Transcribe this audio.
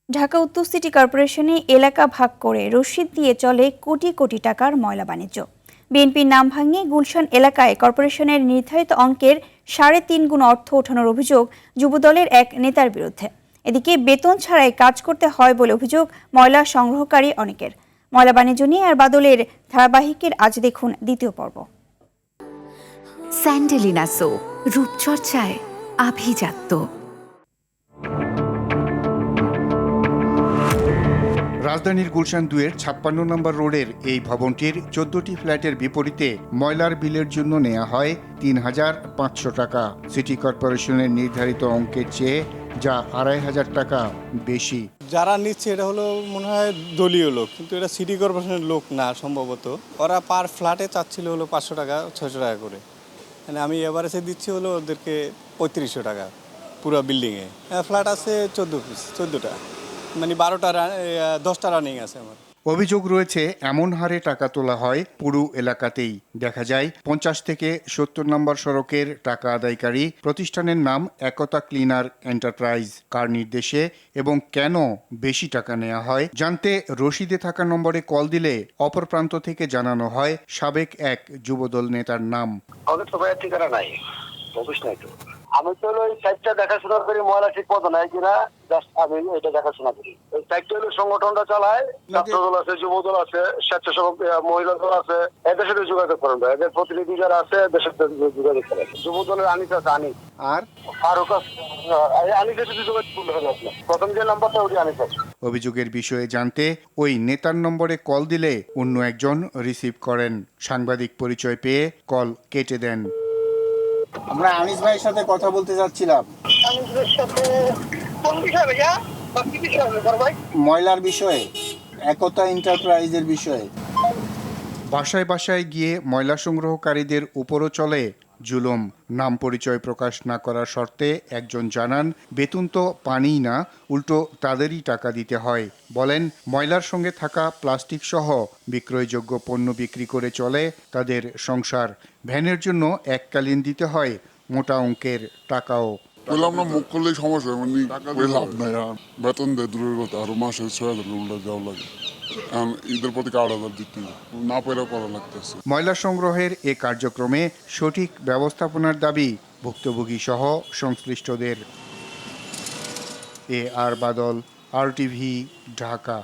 ঢাকা উত্তর সিটি কর্পোরেশনে এলাকা ভাগ করে রসিদ দিয়ে চলে কোটি কোটি টাকার ময়লা বাণিজ্য। বিএনপির নাম ভাঙিয়ে গুলশান এলাকায় কর্পোরেশনের নির্ধারিত অঙ্কের 3.5 গুণ অর্থ ওঠানোর অভিযোগ যুবদলের এক নেতার বিরুদ্ধে। এদিকে বেতন ছাড়াই কাজ করতে হয় বলে অভিযোগ ময়লা সংগ্রহকারী অনেকের। ময়লা বাণিজ্য নিয়ে আর বাদলের ধারাবাহিকের আজ দেখুন দ্বিতীয় পর্ব। স্যান্ডেলিনা সো, রূপচর্চায় আভিজাত্য। রাজধানীর গুলশান 2-এর 56 নম্বর রোডের এই ভবনটির 14টি ফ্ল্যাটের বিপরীতে ময়লার বিলের জন্য নেওয়া হয় 3,500 টাকা। সিটি কর্পোরেশনের নির্ধারিত অঙ্কের চেয়ে যা 2,500 টাকা বেশি। যারা নিচ্ছে এটা হলো মনে হয় দলীয় লোক, কিন্তু এটা সিটি কর্পোরেশনের লোক না সম্ভবত। ওরা পার ফ্ল্যাটে চাচ্ছিল হলো 500 টাকা 600 টাকা করে। মানে আমি এভারেজে দিচ্ছি হলো ওদেরকে 3500 টাকা পুরো বিল্ডিংয়ে। ফ্ল্যাট আছে 14টা, মানে 10টা রানিং আছে আমার। অভিযোগ রয়েছে এমন হারে টাকা তোলা হয় পুরো এলাকাতেই। দেখা যায় 50 থেকে 70 নম্বর সড়কের টাকা আদায়কারী প্রতিষ্ঠানের নাম একতা ক্লিনার এন্টারপ্রাইজ। কার নির্দেশে এবং কেন বেশি টাকা নেওয়া হয় জানতে রসিদে থাকা নম্বরে কল দিলে অপর প্রান্ত থেকে জানানো হয় সাবেক এক যুবদল নেতার নাম। আমাদের তো ভাইয়ের ঠিকানা নাই, অফিস নাই তো। আমি তো ওই সাইটটা দেখাশোনা করি, ময়লা ঠিক মতো নাই কিনা জাস্ট আমি এটা দেখাশোনা করি। ওই সাইটটা হলো সংগঠনটা চালায়, ছাত্রদল আছে, যুবদল আছে, স্বেচ্ছাসেবক মহিলা দল আছে, এদের সাথে যোগাযোগ করেন। এদের প্রতিনিধি যারা আছে এদের সাথে যোগাযোগ করেন। যুবদলের আনিস আছে, আনিস আর ফারুক আছে। আনিসের সাথে যোগাযোগ করলে হবে আপনার। প্রথম যে নাম্বারটা ওটি আনিস আছে। অভিযোগের বিষয়ে জানতে ওই নেতার নম্বরে কল দিলে অন্য একজন রিসিভ করেন। সাংবাদিক পরিচয় পেয়ে কল কেটে দেন। আমরা আনিস ভাইয়ের সাথে কথা বলতে যাচ্ছিলাম। ময়লার বিষয়ে, একতা এন্টারপ্রাইজের বিষয়ে। বাসায় বাসায় গিয়ে ময়লা সংগ্রহকারীদের উপরও চলে জুলুম। নাম পরিচয় প্রকাশ না করার শর্তে একজন জানান, বেতন তো পানিই না, উল্টো তাদেরই টাকা দিতে হয়। বলেন, ময়লার সঙ্গে থাকা প্লাস্টিক সহ বিক্রয়যোগ্য পণ্য বিক্রি করে চলে তাদের সংসার। ভ্যানের জন্য এককালীন দিতে হয় মোটা অঙ্কের টাকাও। আমরা মুখ করলেই সমস্যা, মানে লাভ নাই। বেতন দেয় দূরের কথা, আরো মাসে 6,000 উল্টা যাওয়া লাগে। ঈদের প্রতি 8,000 দিতে না পেরে করা লাগতেছে। ময়লা সংগ্রহের এ কার্যক্রমে সঠিক ব্যবস্থাপনার দাবি ভুক্তভোগী সহ সংশ্লিষ্টদের। আর বাদল, RTV, ঢাকা।